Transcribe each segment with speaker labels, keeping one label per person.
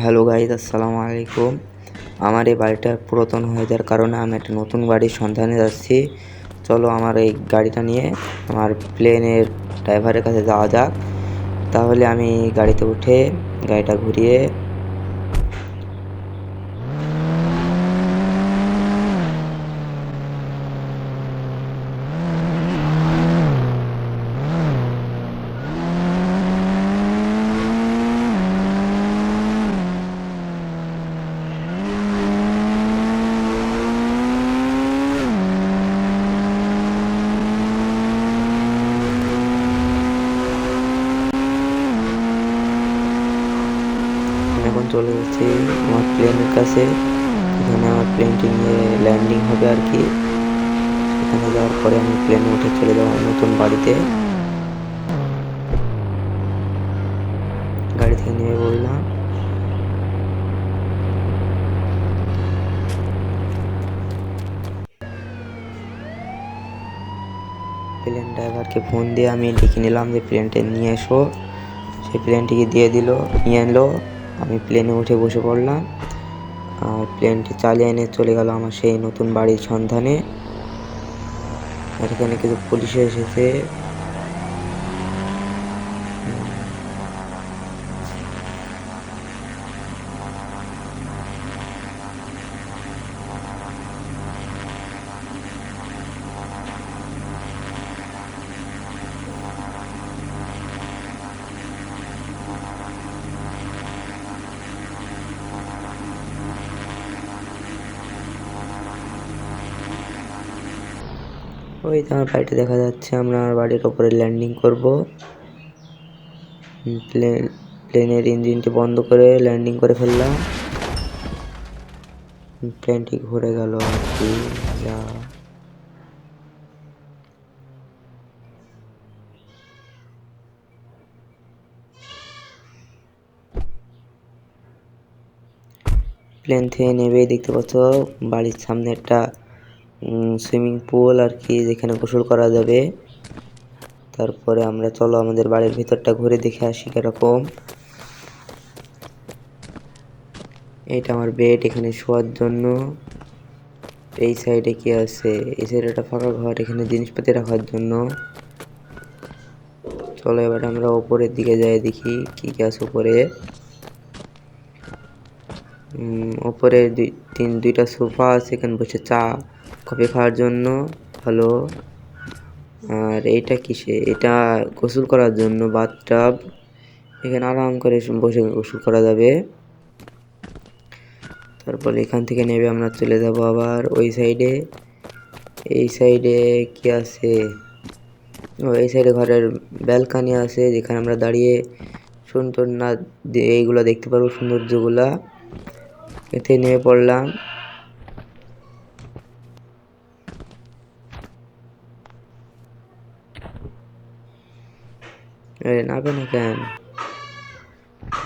Speaker 1: Hello guys, আসসালামু আলাইকুম। আমার এই বাড়িটা পুরাতন হয়ে যাওয়ার কারণে আমি একটা নতুন বাড়ির সন্ধানে যাচ্ছি। চলো আমার এই গাড়িটা নিয়ে আমার প্লেনের ড্রাইভারের কাছে যাওয়া যাক। তাহলে আমি গাড়িতে উঠে গাড়িটা ঘুরিয়ে এখন চলে যাচ্ছি আমার প্লেনের কাছে। এখানে আমার প্লেনটি নিয়ে ল্যান্ডিং হবে আর কি। সেখানে যাওয়ার পরে আমি প্লেনে উঠে চলে যাবো নতুন বাড়িতে। গাড়ি থেকে নেমে বললাম, প্লেন ড্রাইভারকে ফোন দিয়ে আমি ডেকে নিলাম যে প্লেনটা নিয়ে এসো। সেই প্লেনটিকে দিয়ে নিয়ে এলো। আমি প্লেনে উঠে বসে পড়লাম আর প্লেনটি চালিয়ে এনে চলে গেল আমার সেই নতুন বাড়ির সন্ধানে। আর এখানে কিছু পুলিশ এসেছে। ওই তো আমার বাড়িটা দেখা যাচ্ছে। আমরা আমার বাড়ির ওপরে ল্যান্ডিং করব। প্লেনের ইঞ্জিনটি বন্ধ করে ল্যান্ডিং করে ফেললাম। প্লেনটি ঘুরে গেল আর কি। প্লেন থেকে নেবেই দেখতে পাচ্ছ বাড়ির সামনে একটা সুইমিং পুল আর কি, যেখানে গোসল করা যাবে। তারপরে আমরা চলো আমাদের বাড়ির ভিতরটা ঘুরে দেখে আসি কিরকম। এইটা আমার বেড, এখানে শোয়ার জন্য। এই সাইডে কি আছে? এই সাইডে একটা ফাঁকা ঘর, এখানে জিনিসপাতি রাখার জন্য। চলো এবার আমরা উপরের দিকে যাই, দেখি কি কি আছে উপরে। উপরে দুইটা সোফা আছে, এখানে বসে চা কফি খাওয়ার জন্য ভালো। আর এইটা কিসে? এটা গোসল করার জন্য বাথটাব। এখানে আরাম করে বসে গোসল করা যাবে। তারপর এখান থেকে নেবে আমরা চলে যাব আবার ওই সাইডে। এই সাইডে কি আছে? এই সাইডে ঘরের ব্যালকানি আছে, যেখানে আমরা দাঁড়িয়ে সুন্দর না এইগুলা দেখতে পারবো, সৌন্দর্যগুলা। এতে নেমে পড়লাম। নাবে না কেন?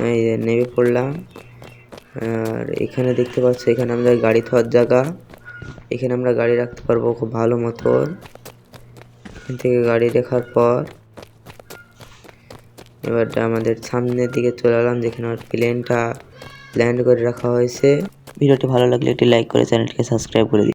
Speaker 1: এই নেমে পড়লাম। আর এখানে দেখতে পাচ্ছ, এখানে আমাদের গাড়ি থোয়ার জায়গা। এখানে আমরা গাড়ি রাখতে পারবো খুব ভালো মতন। এখান থেকে গাড়ি রাখার পর এবার আমাদের সামনের দিকে চলে এলাম, যেখানে আমার প্লেনটা ল্যান্ড করে রাখা হয়েছে। ভিডিওটি ভালো লাগলে একটি লাইক করে চ্যানেলটিকে সাবস্ক্রাইব করে দিন।